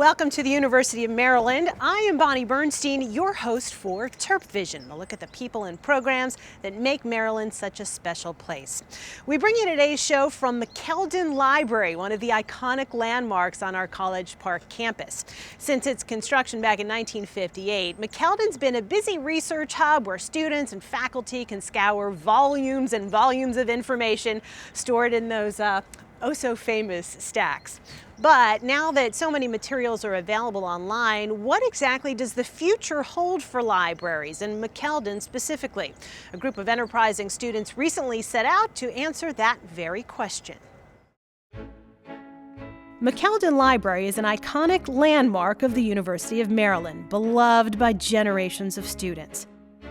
welcome to the University of Maryland. I am Bonnie Bernstein, your host for TerpVision, a look at the people and programs that make Maryland such a special place. We bring you today's show from McKeldin Library, one of the iconic landmarks on our College Park campus. Since its construction back in 1958, McKeldin's been a busy research hub where students and faculty can scour volumes and volumes of information stored in those oh-so-famous stacks. But now that so many materials are available online, what exactly does the future hold for libraries, and McKeldin specifically? A group of enterprising students recently set out to answer that very question. McKeldin Library is an iconic landmark of the University of Maryland, beloved by generations of students.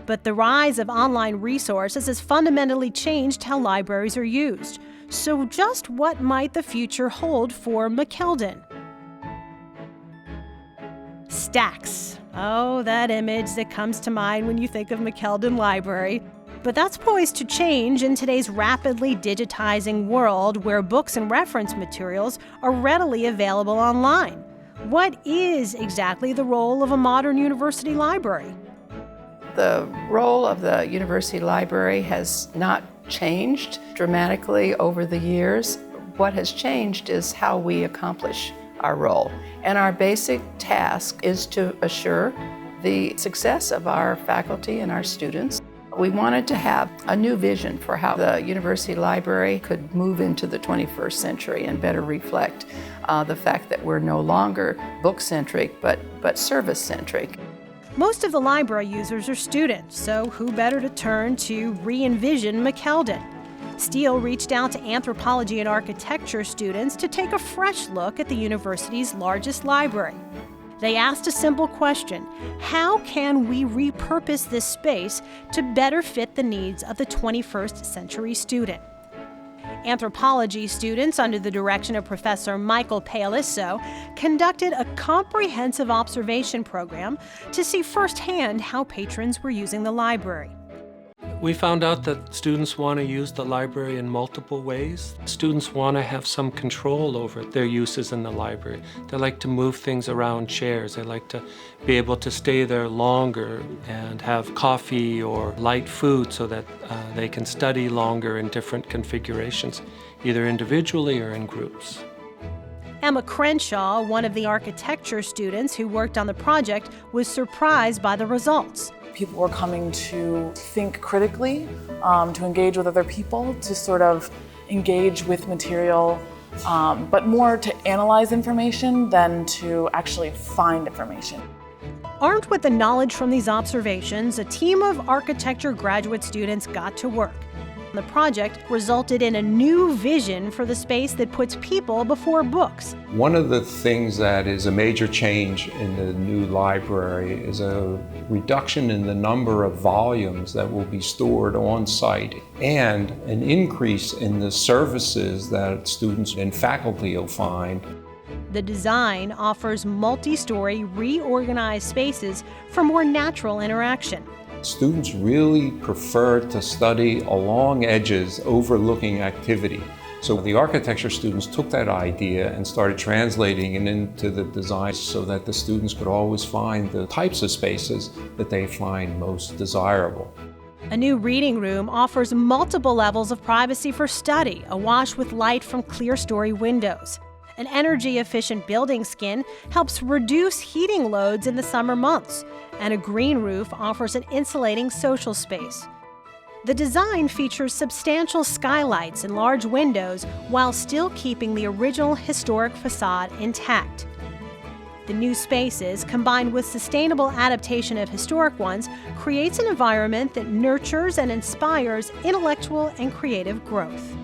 But the rise of online resources has fundamentally changed how libraries are used. So just what might the future hold for McKeldin? Stacks. Oh, that image that comes to mind when you think of McKeldin Library. But that's poised to change in today's rapidly digitizing world where books and reference materials are readily available online. What is exactly the role of a modern university library? The role of the university library has not changed dramatically over the years. What has changed is how we accomplish our role. And our basic task is to assure the success of our faculty and our students. We wanted to have a new vision for how the university library could move into the 21st century and better reflect the fact that we're no longer book-centric, but service-centric. Most of the library users are students, so who better to turn to re-envision McKeldin? Steele reached out to anthropology and architecture students to take a fresh look at the university's largest library. They asked a simple question: how can we repurpose this space to better fit the needs of the 21st century student? Anthropology students, under the direction of Professor Michael Paolisso, conducted a comprehensive observation program to see firsthand how patrons were using the library. We found out that students want to use the library in multiple ways. Students want to have some control over their uses in the library. They like to move things around chairs. They like to be able to stay there longer and have coffee or light food so that they can study longer in different configurations, either individually or in groups. Emma Crenshaw, one of the architecture students who worked on the project, was surprised by the results. People were coming to think critically, to engage with other people, to sort of engage with material, but more to analyze information than to actually find information. Armed with the knowledge from these observations, a team of architecture graduate students got to work. The project resulted in a new vision for the space that puts people before books. One of the things that is a major change in the new library is a reduction in the number of volumes that will be stored on site and an increase in the services that students and faculty will find. The design offers multi-story, reorganized spaces for more natural interaction. Students really prefer to study along edges, overlooking activity. So the architecture students took that idea and started translating it into the design so that the students could always find the types of spaces that they find most desirable. A new reading room offers multiple levels of privacy for study, awash with light from clear-story windows. An energy-efficient building skin helps reduce heating loads in the summer months, and a green roof offers an insulating social space. The design features substantial skylights and large windows while still keeping the original historic facade intact. The new spaces, combined with sustainable adaptation of historic ones, creates an environment that nurtures and inspires intellectual and creative growth.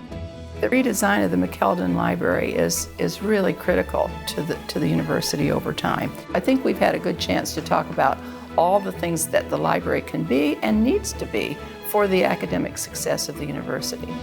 The redesign of the McKeldin Library is really critical to the university over time. I think we've had a good chance to talk about all the things that the library can be and needs to be for the academic success of the university.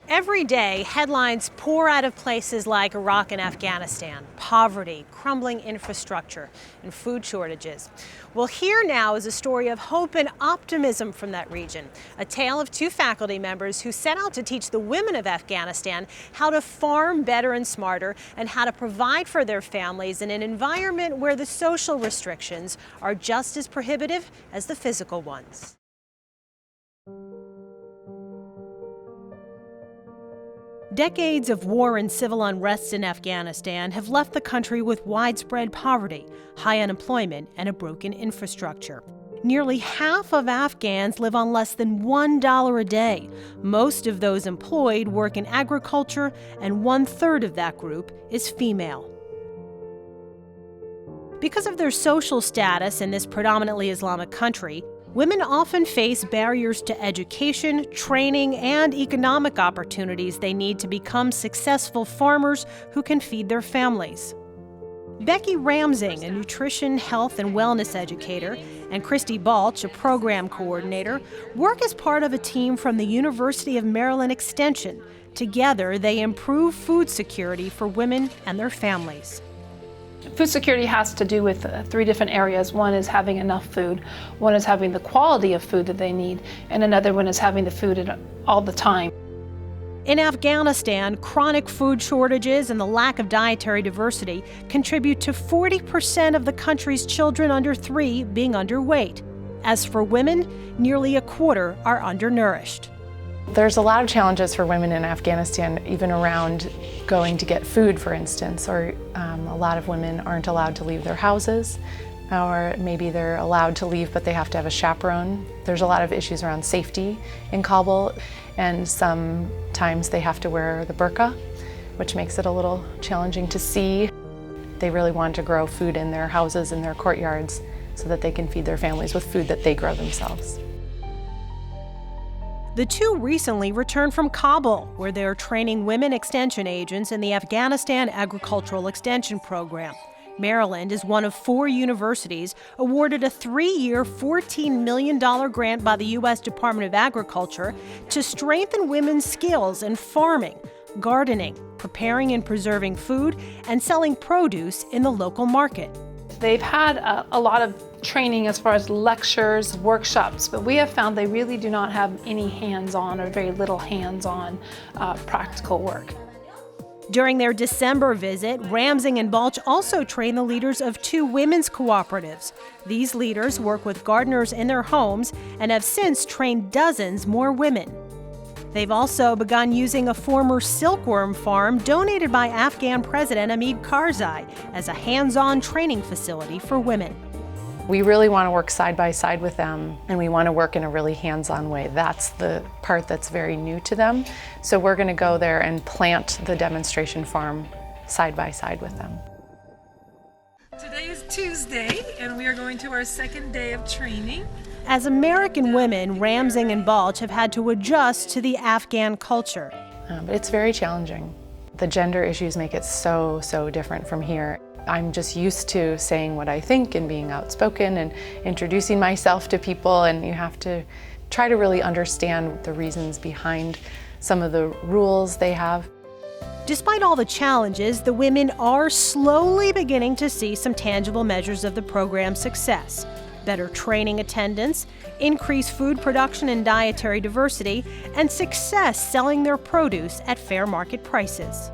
Every day, headlines pour out of places like Iraq and Afghanistan, poverty, crumbling infrastructure, and food shortages. Well, here now is a story of hope and optimism from that region, a tale of two faculty members who set out to teach the women of Afghanistan how to farm better and smarter and how to provide for their families in an environment where the social restrictions are just as prohibitive as the physical ones. Decades of war and civil unrest in Afghanistan have left the country with widespread poverty, high unemployment, and a broken infrastructure. Nearly half of Afghans live on less than $1 a day. Most of those employed work in agriculture, and 1/3 of that group is female. Because of their social status in this predominantly Islamic country, women often face barriers to education, training, and economic opportunities they need to become successful farmers who can feed their families. Becky Ramsing, a nutrition, health, and wellness educator, and Christy Balch, a program coordinator, work as part of a team from the University of Maryland Extension. Together, they improve food security for women and their families. Food security has to do with 3 different areas. One is having enough food, one is having the quality of food that they need, and another one is having the food all the time. In Afghanistan, chronic food shortages and the lack of dietary diversity contribute to 40% of the country's children under 3 being underweight. As for women, nearly a quarter are undernourished. There's a lot of challenges for women in Afghanistan, even around going to get food, for instance, or a lot of women aren't allowed to leave their houses, or maybe they're allowed to leave but they have to have a chaperone. There's a lot of issues around safety in Kabul, and sometimes they have to wear the burqa, which makes it a little challenging to see. They really want to grow food in their houses, in their courtyards, so that they can feed their families with food that they grow themselves. The two recently returned from Kabul, where they're training women extension agents in the Afghanistan Agricultural Extension Program. Maryland is one of 4 universities awarded a 3-year, $14 million grant by the U.S. Department of Agriculture to strengthen women's skills in farming, gardening, preparing and preserving food, and selling produce in the local market. They've had a lot of training as far as lectures, workshops, but we have found they really do not have any hands-on or very little hands-on practical work. During their December visit, Ramsing and Balch also trained the leaders of 2 women's cooperatives. These leaders work with gardeners in their homes and have since trained dozens more women. They've also begun using a former silkworm farm donated by Afghan President Hamid Karzai as a hands-on training facility for women. We really want to work side by side with them, and we want to work in a really hands-on way. That's the part that's very new to them. So we're going to go there and plant the demonstration farm side by side with them. Today is Tuesday, and we are going to our 2nd day of training. As American women, Ramsing and Balch have had to adjust to the Afghan culture. But it's very challenging. The gender issues make it so different from here. I'm just used to saying what I think and being outspoken and introducing myself to people, and you have to try to really understand the reasons behind some of the rules they have. Despite all the challenges, the women are slowly beginning to see some tangible measures of the program's success. Better training attendance, increased food production and dietary diversity, and success selling their produce at fair market prices.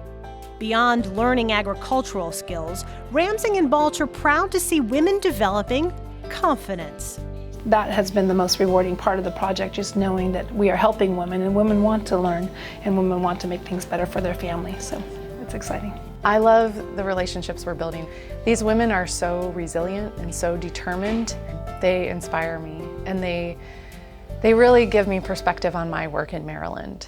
Beyond learning agricultural skills, Ramsing and Balch are proud to see women developing confidence. That has been the most rewarding part of the project, just knowing that we are helping women, and women want to learn, and women want to make things better for their families, so it's exciting. I love the relationships we're building. These women are so resilient and so determined. They inspire me, and they really give me perspective on my work in Maryland.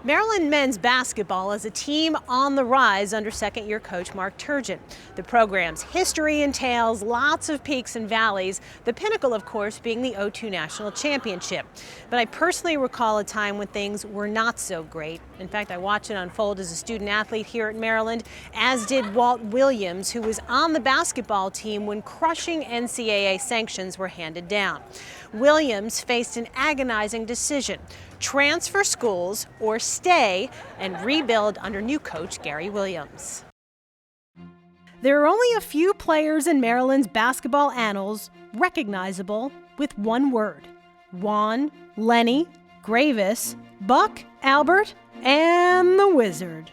Maryland men's basketball is a team on the rise under second-year coach Mark Turgeon. The program's history entails lots of peaks and valleys, the pinnacle, of course, being the '02 National Championship. But I personally recall a time when things were not so great. In fact, I watched it unfold as a student-athlete here at Maryland, as did Walt Williams, who was on the basketball team when crushing NCAA sanctions were handed down. Williams faced an agonizing decision: transfer schools or stay and rebuild under new coach Gary Williams. There are only a few players in Maryland's basketball annals recognizable with one word: Juan, Lenny, Gravis, Buck, Albert, and the Wizard.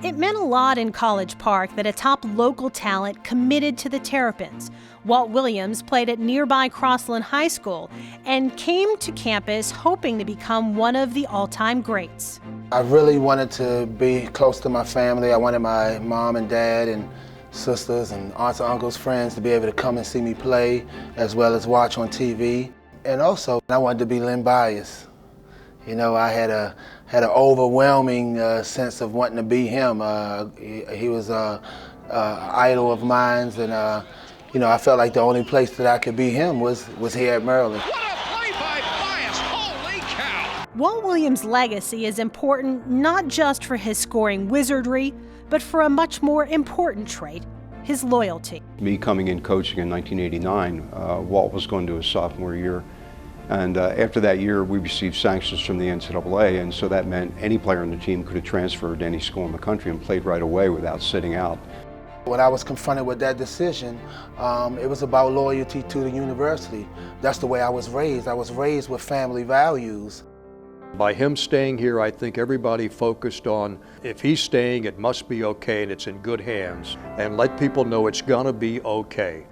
It meant a lot in College Park that a top local talent committed to the Terrapins. Walt Williams played at nearby Crossland High School and came to campus hoping to become one of the all-time greats. I really wanted to be close to my family. I wanted my mom and dad and sisters and aunts and uncles, friends to be able to come and see me play as well as watch on TV. And also, I wanted to be Len Bias. You know, I had an overwhelming sense of wanting to be him. He was an idol of mine, and you know, I felt like the only place that I could be him was here at Maryland. What a play by Bias! Holy cow! Walt Williams' legacy is important not just for his scoring wizardry, but for a much more important trait: his loyalty. Me coming in coaching in 1989, Walt was going to his sophomore year. And after that year, we received sanctions from the NCAA, and so that meant any player on the team could have transferred to any school in the country and played right away without sitting out. When I was confronted with that decision, it was about loyalty to the university. That's the way I was raised. I was raised with family values. By him staying here, I think everybody focused on, if he's staying, it must be okay and it's in good hands, and let people know it's gonna be okay.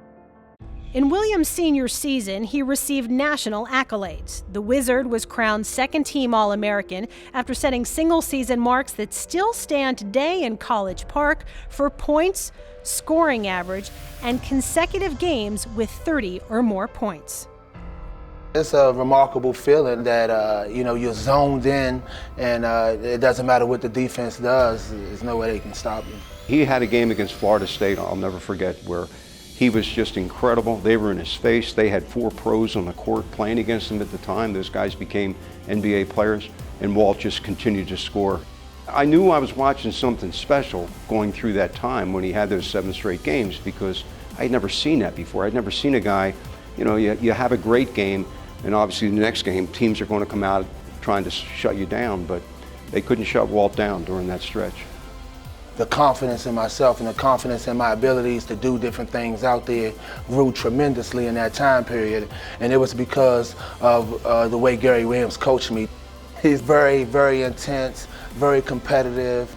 In Williams' senior season, he received national accolades. The Wizard was crowned second-team All-American after setting single-season marks that still stand today in College Park for points, scoring average, and consecutive games with 30 or more points. It's a remarkable feeling that you know, you're zoned in, and it doesn't matter what the defense does. There's no way they can stop you. He had a game against Florida State, I'll never forget, where he was just incredible. They were in his face. They had 4 pros on the court playing against him at the time. Those guys became NBA players, and Walt just continued to score. I knew I was watching something special going through that time when he had those 7 straight games, because I'd never seen that before. I'd never seen a guy, you know, you have a great game, and obviously the next game, teams are going to come out trying to shut you down, but they couldn't shut Walt down during that stretch. The confidence in myself and the confidence in my abilities to do different things out there grew tremendously in that time period. And it was because of the way Gary Williams coached me. He's very, very intense, very competitive,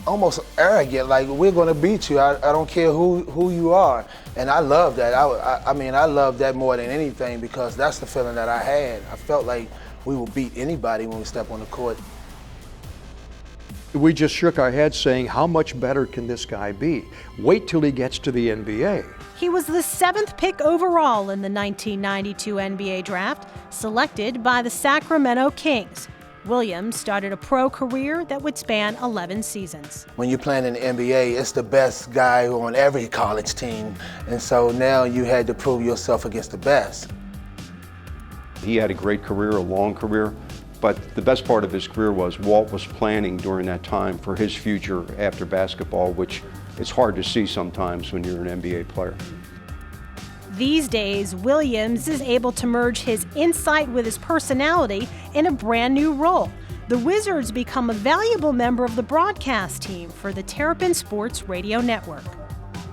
almost arrogant, like, we're going to beat you. I don't care who you are. And I love that. I mean, I love that more than anything, because that's the feeling that I had. I felt like we would beat anybody when we step on the court. We just shook our heads saying, how much better can this guy be? Wait till he gets to the NBA. He was the 7th pick overall in the 1992 NBA draft, selected by the Sacramento Kings. Williams started a pro career that would span 11 seasons. When you're playing in the NBA, it's the best guy on every college team. And so now you had to prove yourself against the best. He had a great career, a long career. But the best part of his career was Walt was planning during that time for his future after basketball, which it's hard to see sometimes when you're an NBA player. These days, Williams is able to merge his insight with his personality in a brand new role. The Wizards become a valuable member of the broadcast team for the Terrapin Sports Radio Network.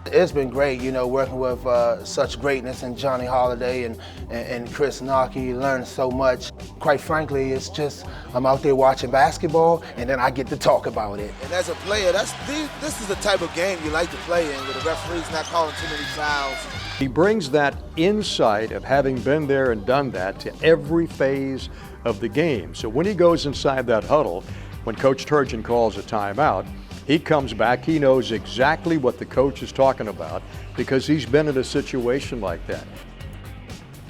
It's been great, you know, working with such greatness in Johnny Holiday and Chris Nocky. Learned so much. Quite frankly, it's just, I'm out there watching basketball, and then I get to talk about it. And as a player, this is the type of game you like to play in, where the referee's not calling too many fouls. He brings that insight of having been there and done that to every phase of the game. So when he goes inside that huddle, when Coach Turgeon calls a timeout, he comes back, he knows exactly what the coach is talking about because he's been in a situation like that.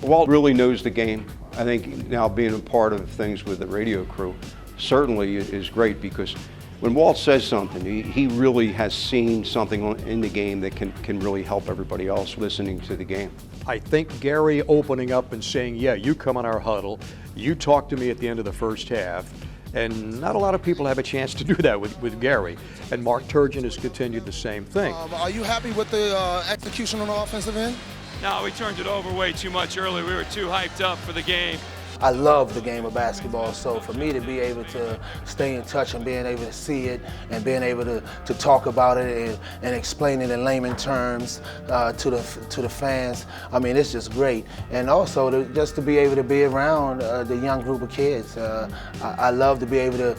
Walt really knows the game. I think now being a part of things with the radio crew, certainly is great, because when Walt says something, he really has seen something in the game that can really help everybody else listening to the game. I think Gary opening up and saying, yeah, you come in our huddle, you talk to me at the end of the first half, and not a lot of people have a chance to do that with Gary. And Mark Turgeon has continued the same thing. Are you happy with the execution on the offensive end? No, we turned it over way too much early. We were too hyped up for the game. I love the game of basketball, so for me to be able to stay in touch and being able to see it and being able to talk about it and explain it in layman terms to the fans, I mean, it's just great. And also just to be able to be around the young group of kids. I love to be able to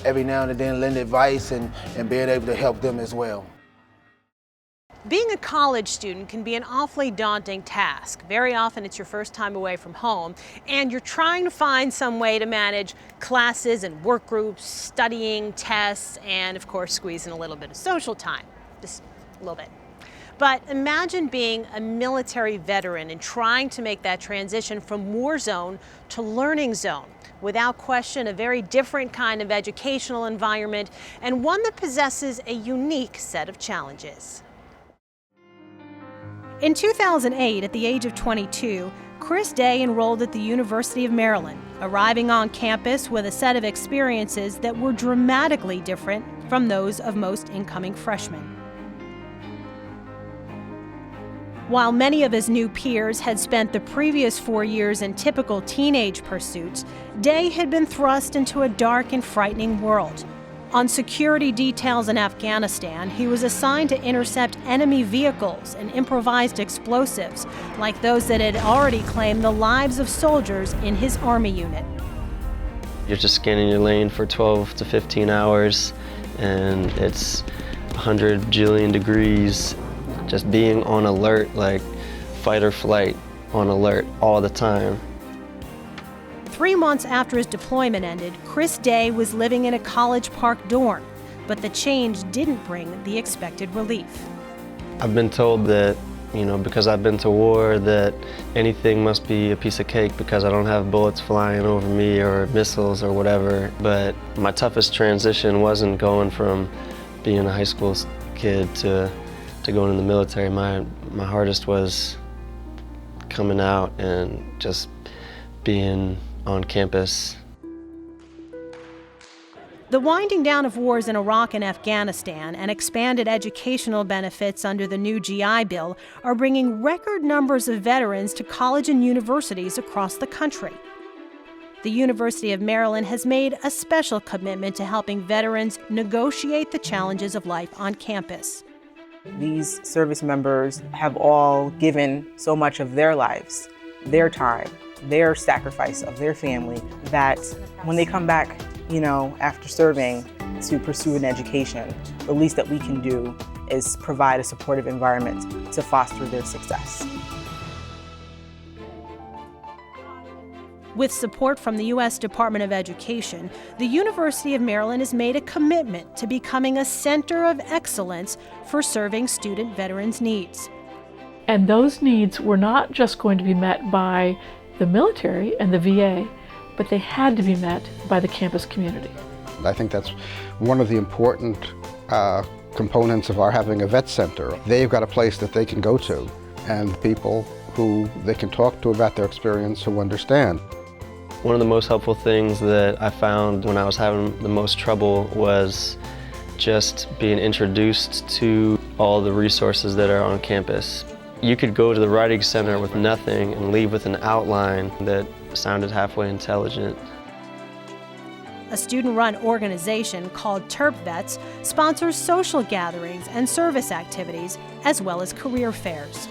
every now and then lend advice and being able to help them as well. Being a college student can be an awfully daunting task. Very often it's your first time away from home, and you're trying to find some way to manage classes and work groups, studying, tests, and of course squeeze in a little bit of social time, just a little bit. But imagine being a military veteran and trying to make that transition from war zone to learning zone. Without question, a very different kind of educational environment, and one that possesses a unique set of challenges. In 2008, at the age of 22, Chris Day enrolled at the University of Maryland, arriving on campus with a set of experiences that were dramatically different from those of most incoming freshmen. While many of his new peers had spent the previous 4 years in typical teenage pursuits, Day had been thrust into a dark and frightening world. On security details in Afghanistan, he was assigned to intercept enemy vehicles and improvised explosives, like those that had already claimed the lives of soldiers in his Army unit. You're just scanning your lane for 12 to 15 hours, and it's 100 jillion degrees. Just being on alert, like fight or flight, on alert all the time. 3 months after his deployment ended, Chris Day was living in a College Park dorm, but the change didn't bring the expected relief. I've been told that, because I've been to war, that anything must be a piece of cake because I don't have bullets flying over me or missiles or whatever. But my toughest transition wasn't going from being a high school kid to going in the military. My hardest was coming out and just being on campus. The winding down of wars in Iraq and Afghanistan and expanded educational benefits under the new GI Bill are bringing record numbers of veterans to college and universities across the country. The University of Maryland has made a special commitment to helping veterans negotiate the challenges of life on campus. These service members have all given so much of their lives, their time, their sacrifice of their family, that when they come back, after serving to pursue an education, the least that we can do is provide a supportive environment to foster their success. With support from the U.S. Department of Education, the University of Maryland has made a commitment to becoming a center of excellence for serving student veterans' needs. And those needs were not just going to be met by the military and the VA, but they had to be met by the campus community. I think that's one of the important components of our having a vet center. They've got a place that they can go to and people who they can talk to about their experience who understand. One of the most helpful things that I found when I was having the most trouble was just being introduced to all the resources that are on campus. You could go to the writing center with nothing and leave with an outline that sounded halfway intelligent. A student-run organization called TerpVets sponsors social gatherings and service activities, as well as career fairs.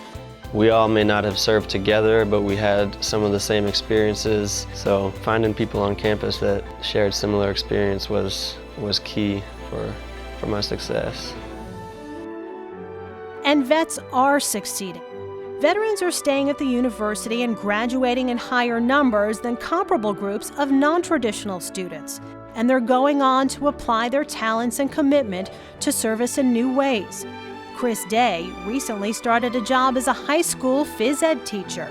We all may not have served together, but we had some of the same experiences. So finding people on campus that shared similar experience was key for my success. And vets are succeeding. Veterans are staying at the university and graduating in higher numbers than comparable groups of non-traditional students. And they're going on to apply their talents and commitment to service in new ways. Chris Day recently started a job as a high school phys ed teacher.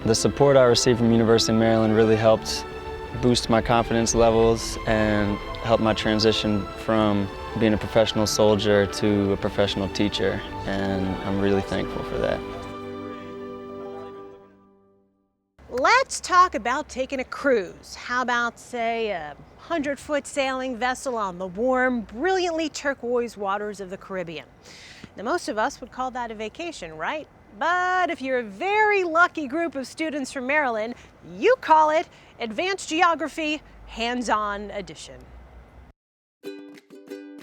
The support I received from University of Maryland really helped boost my confidence levels and help my transition from being a professional soldier to a professional teacher, and I'm really thankful for that. Let's talk about taking a cruise. How about, say, a 100-foot sailing vessel on the warm, brilliantly turquoise waters of the Caribbean? Now, most of us would call that a vacation, right? But if you're a very lucky group of students from Maryland, you call it Advanced Geography Hands-On Edition.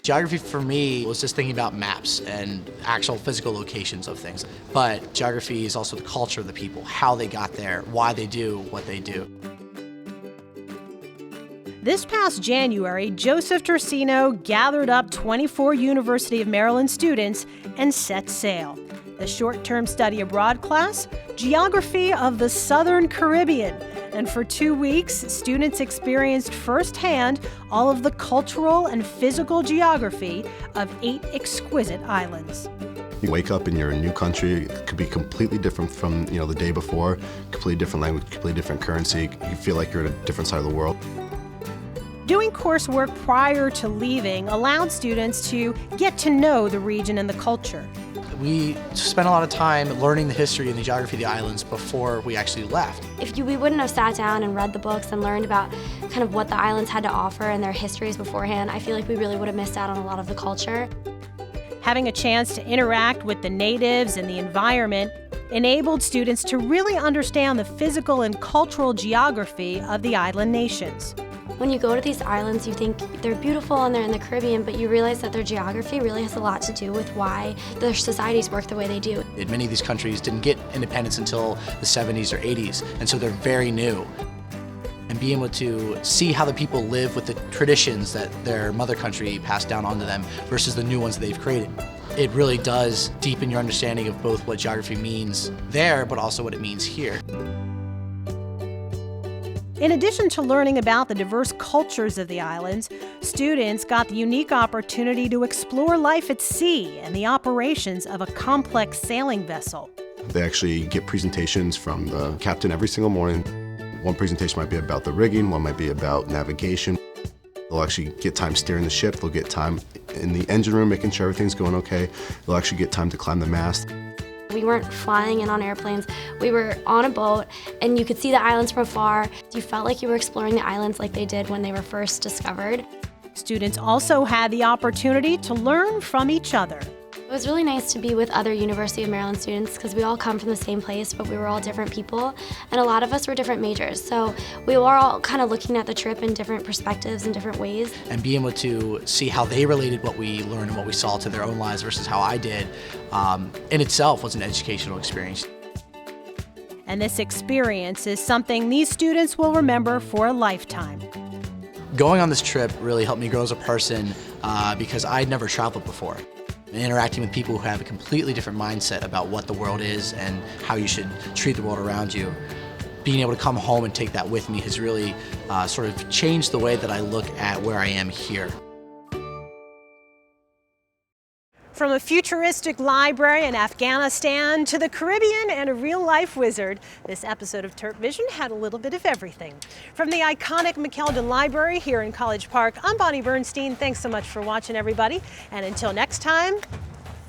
Geography for me was just thinking about maps and actual physical locations of things. But geography is also the culture of the people, how they got there, why they do what they do. This past January, Joseph Tercino gathered up 24 University of Maryland students and set sail. The short-term study abroad class, Geography of the Southern Caribbean. And for 2 weeks, students experienced firsthand all of the cultural and physical geography of 8 exquisite islands. You wake up and you're in a new country. It could be completely different from the day before, completely different language, completely different currency. You feel like you're in a different side of the world. Doing coursework prior to leaving allowed students to get to know the region and the culture. We spent a lot of time learning the history and the geography of the islands before we actually left. If we wouldn't have sat down and read the books and learned about kind of what the islands had to offer and their histories beforehand, I feel like we really would have missed out on a lot of the culture. Having a chance to interact with the natives and the environment enabled students to really understand the physical and cultural geography of the island nations. When you go to these islands, you think they're beautiful and they're in the Caribbean, but you realize that their geography really has a lot to do with why their societies work the way they do. Many of these countries didn't get independence until the 70s or 80s, and so they're very new. And being able to see how the people live with the traditions that their mother country passed down onto them versus the new ones that they've created. It really does deepen your understanding of both what geography means there, but also what it means here. In addition to learning about the diverse cultures of the islands, students got the unique opportunity to explore life at sea and the operations of a complex sailing vessel. They actually get presentations from the captain every single morning. One presentation might be about the rigging, one might be about navigation. They'll actually get time steering the ship, they'll get time in the engine room making sure everything's going okay. They'll actually get time to climb the mast. We weren't flying in on airplanes, we were on a boat and you could see the islands from afar. You felt like you were exploring the islands like they did when they were first discovered. Students also had the opportunity to learn from each other. It was really nice to be with other University of Maryland students because we all come from the same place, but we were all different people, and a lot of us were different majors. So we were all kind of looking at the trip in different perspectives and different ways. And being able to see how they related what we learned and what we saw to their own lives versus how I did, in itself was an educational experience. And this experience is something these students will remember for a lifetime. Going on this trip really helped me grow as a person because I'd never traveled before. And interacting with people who have a completely different mindset about what the world is and how you should treat the world around you. Being able to come home and take that with me has really sort of changed the way that I look at where I am here. From a futuristic library in Afghanistan to the Caribbean and a real-life wizard, this episode of TerpVision had a little bit of everything. From the iconic McKeldin Library here in College Park, I'm Bonnie Bernstein. Thanks so much for watching, everybody. And until next time,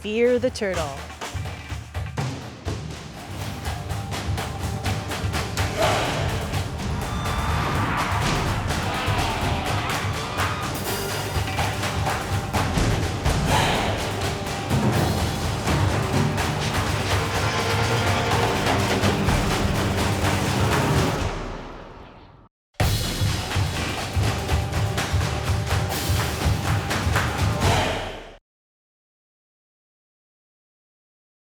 fear the turtle.